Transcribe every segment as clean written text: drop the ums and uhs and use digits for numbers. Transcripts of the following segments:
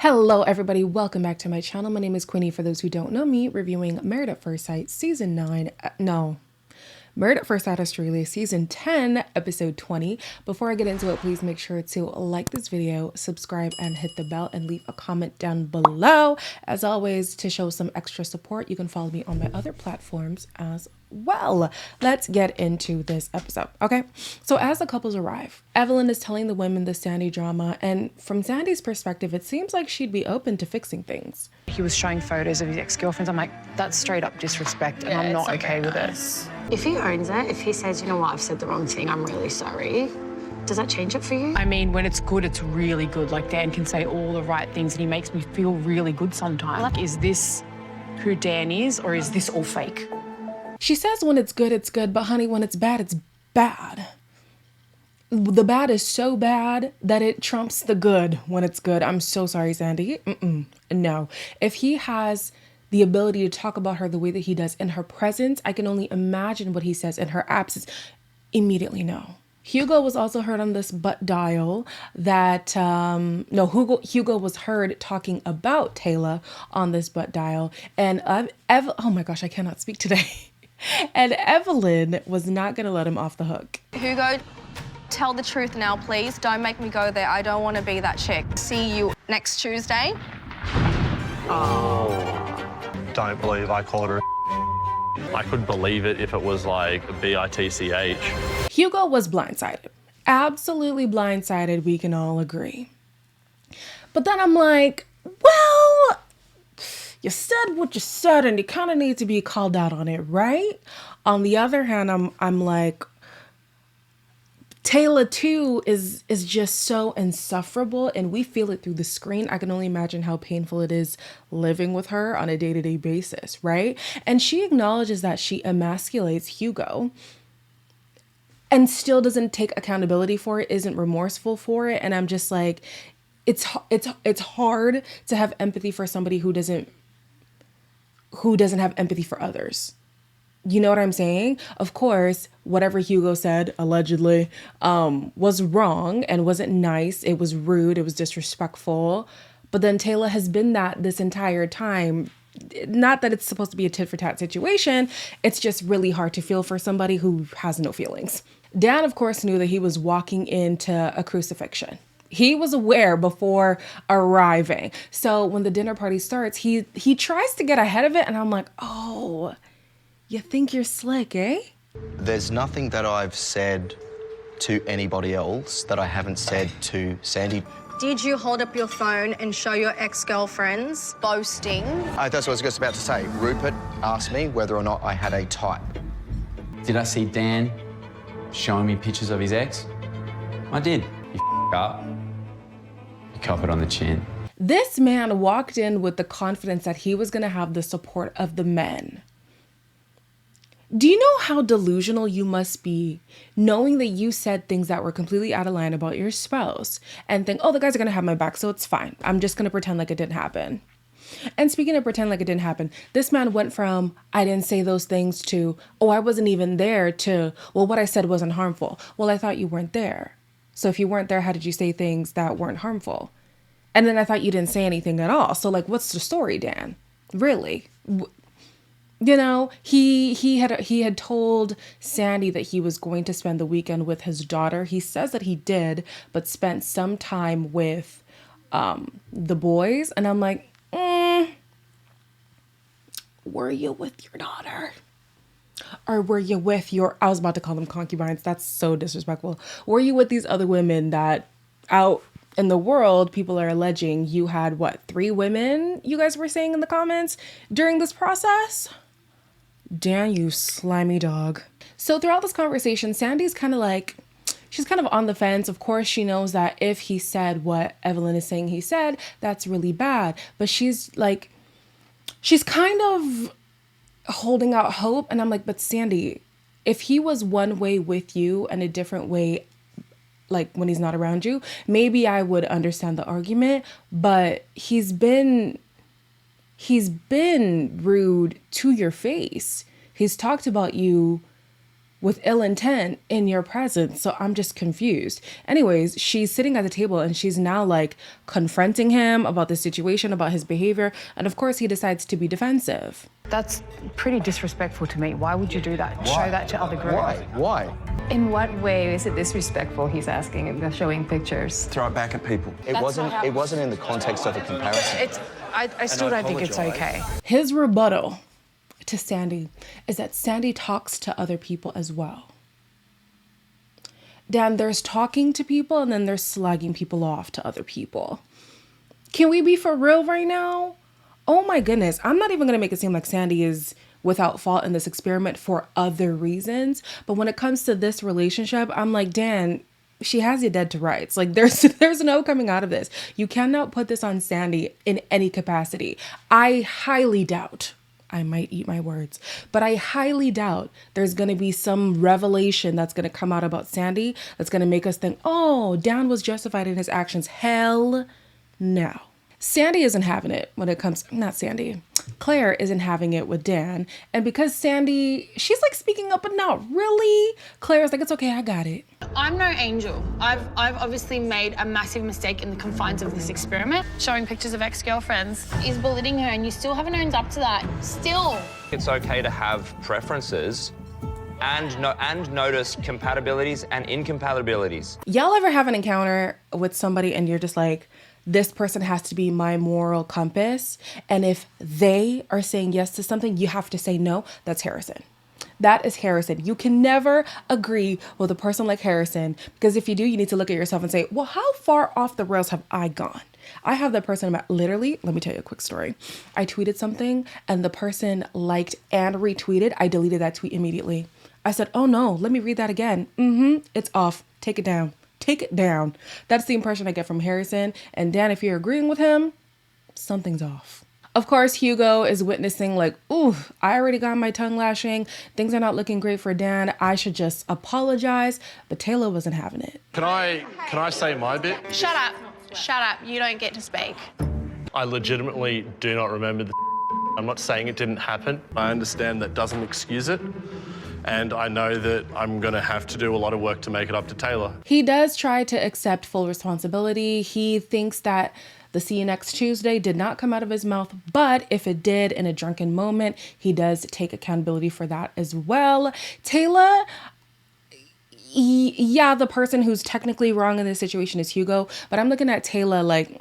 Hello everybody, welcome back to my channel. My name is Queenie. For those who don't know me, reviewing Married at First Sight season 9, Married at First Sight Australia season 10, episode 20. Before I get into it, please make sure to like this video, subscribe, and hit the bell, and leave a comment down below. As always, to show some extra support, you can follow me on my other platforms as well. Let's get into this episode, okay? So as the couples arrive, Evelyn is telling the women the Sandy drama, and from Sandy's perspective, it seems like she'd be open to fixing things. He was showing photos of his ex-girlfriends. I'm like, that's straight up disrespect, and I'm not okay with it. If he owns it, if he says, you know what, I've said the wrong thing, I'm really sorry, does that change it for you? I mean, when it's good, it's really good. Like, Dan can say all the right things, and he makes me feel really good sometimes. Like, is this who Dan is, or is this all fake? She says when it's good, but honey, when it's bad. The bad is so bad that it trumps the good when it's good. I'm so sorry, Sandy. No. If he has the ability to talk about her the way that he does in her presence, I can only imagine what he says in her absence. Immediately no. Hugo was also heard on this butt dial that, Hugo was heard talking about Taylor on this butt dial. And oh my gosh, I cannot speak today. And Evelyn was not going to let him off the hook. Hugo, tell the truth now, please. Don't make me go there. I don't want to be that chick. See you next Tuesday. Don't believe I called her. I could believe it if it was like BITCH. Hugo was blindsided. Absolutely blindsided, we can all agree. But then I'm like, well, you said what you said and you kind of need to be called out on it, right? On the other hand, I'm like, Taylor too is just so insufferable, and we feel it through the screen. I can only imagine how painful it is living with her on a day-to-day basis, right? And she acknowledges that she emasculates Hugo and still doesn't take accountability for it, isn't remorseful for it. And I'm just like, it's hard to have empathy for somebody who doesn't have empathy for others. You know what I'm saying? Of course, whatever Hugo said, allegedly, was wrong and wasn't nice. It was rude. It was disrespectful. But then Taylor has been that this entire time. Not that it's supposed to be a tit for tat situation. It's just really hard to feel for somebody who has no feelings. Dan, of course, knew that he was walking into a crucifixion. He was aware before arriving. So when the dinner party starts, he tries to get ahead of it. And I'm like, oh, you think you're slick, eh? There's nothing that I've said to anybody else that I haven't said to Sandy. Did you hold up your phone and show your ex-girlfriends boasting? That's what I was just about to say. Rupert asked me whether or not I had a type. Did I see Dan showing me pictures of his ex? I did. You up. You cop it on the chin. This man walked in with the confidence that he was going to have the support of the men. Do you know how delusional you must be knowing that you said things that were completely out of line about your spouse and think, oh, the guys are going to have my back, so it's fine. I'm just going to pretend like it didn't happen. And speaking of pretend like it didn't happen, this man went from, I didn't say those things to, oh, I wasn't even there to, well, what I said wasn't harmful. Well, I thought you weren't there. So if you weren't there, how did you say things that weren't harmful? And then I thought you didn't say anything at all. So like, what's the story, Dan? Really? You know, he had told Sandy that he was going to spend the weekend with his daughter. He says that he did, but spent some time with the boys. And I'm like, were you with your daughter? Or were you with I was about to call them concubines. That's so disrespectful. Were you with these other women that out in the world, people are alleging you had, 3 women, you guys were saying in the comments during this process? Dan, you slimy dog. So throughout this conversation, Sandy's kind of like, she's kind of on the fence. Of course, she knows that if he said what Evelyn is saying he said, that's really bad. But she's like, she's kind of holding out hope. And I'm like, but Sandy, if he was one way with you and a different way, like when he's not around you, maybe I would understand the argument. But he's been rude to your face. He's talked about you with ill intent in your presence. So I'm just confused. Anyways, she's sitting at the table and she's now like confronting him about the situation, about his behavior. And of course, he decides to be defensive. That's pretty disrespectful to me. Why would you do that? Why? Show that to other girls. Why? In what way is it disrespectful, he's asking, if they're showing pictures? Throw it back at people. It wasn't in the context of a comparison. I still don't think it's okay. His rebuttal to Sandy is that Sandy talks to other people as well. Dan, there's talking to people and then there's slagging people off to other people. Can we be for real right now? Oh my goodness. I'm not even going to make it seem like Sandy is without fault in this experiment for other reasons. But when it comes to this relationship, I'm like, Dan, she has you dead to rights. Like there's no coming out of this. You cannot put this on Sandy in any capacity. I highly doubt, I might eat my words, but I highly doubt there's going to be some revelation that's going to come out about Sandy that's going to make us think, oh, Dan was justified in his actions. Hell no. Sandy isn't having it when it comes, not Sandy, Claire isn't having it with Dan. And because Sandy, she's like speaking up, but not really. Claire's like, it's okay, I got it. I'm no angel. I've obviously made a massive mistake in the confines of this experiment. Showing pictures of ex-girlfriends is belittling her, and you still haven't owned up to that. Still. It's okay to have preferences and notice compatibilities and incompatibilities. Y'all ever have an encounter with somebody and you're just like, this person has to be my moral compass, and if they are saying yes to something, you have to say no? That's Harrison. That is Harrison. You can never agree with a person like Harrison, because if you do, you need to look at yourself and say, well, how far off the rails have I gone? I have that person about, literally, let me tell you a quick story. I tweeted something and the person liked and retweeted. I deleted that tweet immediately. I said, oh no, let me read that again. It's off. Take it down. Take it down. That's the impression I get from Harrison. And Dan, if you're agreeing with him, something's off. Of course, Hugo is witnessing like, ooh, I already got my tongue lashing. Things are not looking great for Dan. I should just apologize. But Taylor wasn't having it. Can I say my bit? Shut up. Shut up. You don't get to speak. I legitimately do not remember the I'm not saying it didn't happen. I understand that doesn't excuse it. And I know that I'm going to have to do a lot of work to make it up to Taylor. He does try to accept full responsibility. He thinks that the see you next Tuesday did not come out of his mouth, but if it did in a drunken moment, he does take accountability for that as well. Taylor, yeah, the person who's technically wrong in this situation is Hugo, but I'm looking at Taylor like,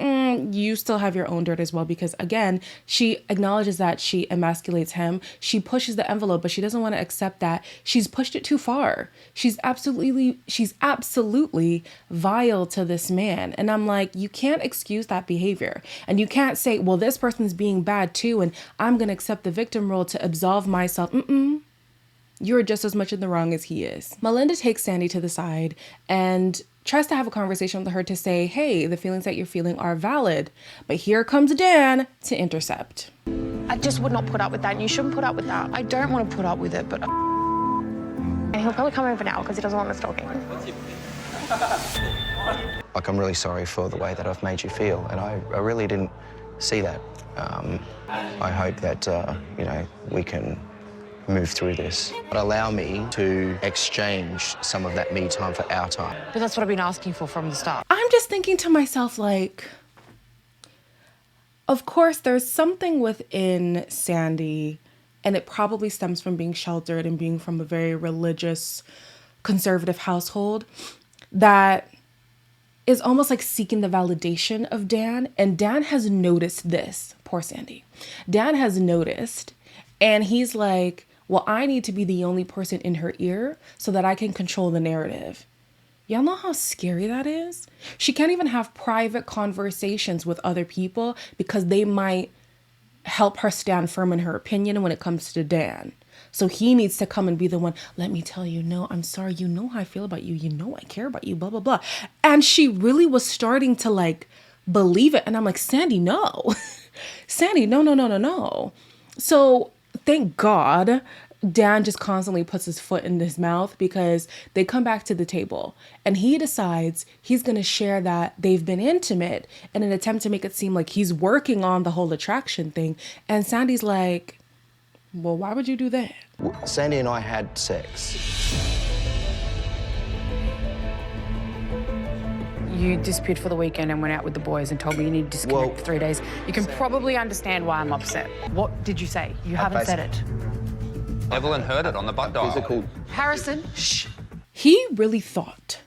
you still have your own dirt as well, because again, she acknowledges that she emasculates him. She pushes the envelope, but she doesn't want to accept that she's pushed it too far. She's absolutely vile to this man. And I'm like, you can't excuse that behavior. And you can't say, well, this person's being bad too, and I'm going to accept the victim role to absolve myself. You're just as much in the wrong as he is. Melinda takes Sandy to the side and tries to have a conversation with her to say, hey, the feelings that you're feeling are valid. But here comes Dan to intercept. I just would not put up with that, and you shouldn't put up with that. I don't want to put up with it, but... And he'll probably come over now because he doesn't want us talking. Like, I'm really sorry for the way that I've made you feel, and I really didn't see that. I hope that, we can move through this. But allow me to exchange some of that me time for our time. But that's what I've been asking for from the start. I'm just thinking to myself, like, of course, there's something within Sandy, and it probably stems from being sheltered and being from a very religious, conservative household, that is almost like seeking the validation of Dan. And Dan has noticed this. Poor Sandy. Dan has noticed, and he's like, well, I need to be the only person in her ear so that I can control the narrative. Y'all know how scary that is? She can't even have private conversations with other people because they might help her stand firm in her opinion when it comes to Dan. So he needs to come and be the one, let me tell you, no, I'm sorry, you know how I feel about you, you know I care about you, blah, blah, blah. And she really was starting to like believe it. And I'm like, Sandy, no. Sandy, no. So thank God Dan just constantly puts his foot in his mouth, because they come back to the table and he decides he's going to share that they've been intimate in an attempt to make it seem like he's working on the whole attraction thing. And Sandy's like, Well, why would you do that? Sandy and I had sex. You disappeared for the weekend and went out with the boys and told me you need to disconnect for 3 days. You can probably understand why I'm upset. What did you say? You haven't said it. Evelyn heard it on the butt dial. Physical. Harrison, shh. He really thought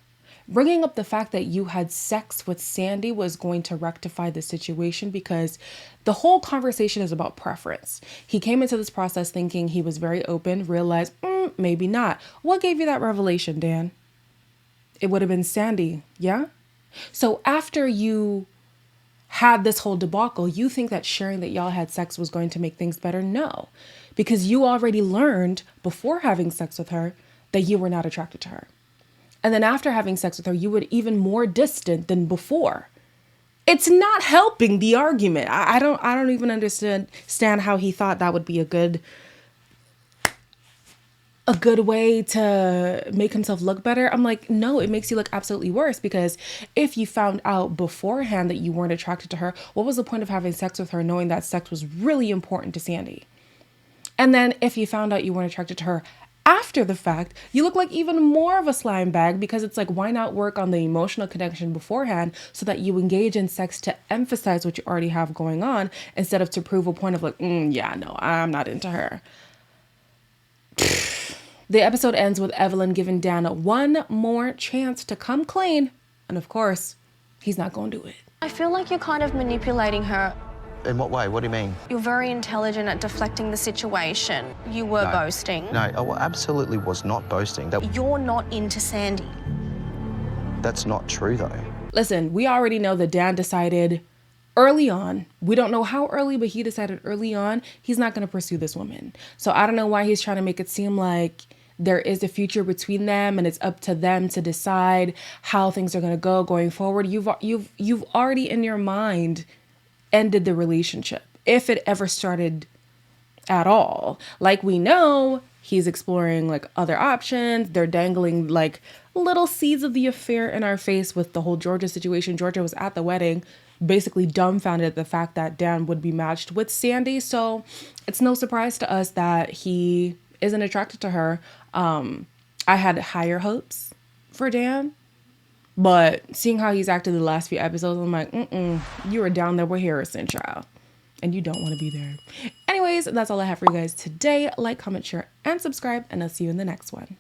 bringing up the fact that you had sex with Sandy was going to rectify the situation, because the whole conversation is about preference. He came into this process thinking he was very open, realized maybe not. What gave you that revelation, Dan? It would have been Sandy, yeah? So after you had this whole debacle, you think that sharing that y'all had sex was going to make things better? No, because you already learned before having sex with her that you were not attracted to her. And then after having sex with her, you were even more distant than before. It's not helping the argument. I don't even understand how he thought that would be a good way to make himself look better. I'm like, no, it makes you look absolutely worse, because if you found out beforehand that you weren't attracted to her, what was the point of having sex with her knowing that sex was really important to Sandy? And then if you found out you weren't attracted to her after the fact, you look like even more of a slime bag, because it's like, why not work on the emotional connection beforehand so that you engage in sex to emphasize what you already have going on, instead of to prove a point of like, yeah, no, I'm not into her. The episode ends with Evelyn giving Dan one more chance to come clean. And of course, he's not going to do it. I feel like you're kind of manipulating her. In what way? What do you mean? You're very intelligent at deflecting the situation. You were boasting. No, I absolutely was not boasting. You're not into Sandy. That's not true, though. Listen, we already know that Dan decided early on, we don't know how early, but he decided early on he's not going to pursue this woman. So I don't know why he's trying to make it seem like there is a future between them and it's up to them to decide how things are going to go going forward. You've already in your mind ended the relationship, if it ever started at all. Like, we know he's exploring like other options. They're dangling like little seeds of the affair in our face with the whole Georgia situation. Georgia was at the wedding, basically dumbfounded at the fact that Dan would be matched with Sandy. So it's no surprise to us that he isn't attracted to her. I had higher hopes for Dan, but seeing how he's acted the last few episodes, I'm like, you were down there with Harrison, child, and you don't want to be there. Anyways, that's all I have for you guys today. Like, comment, share, and subscribe, and I'll see you in the next one.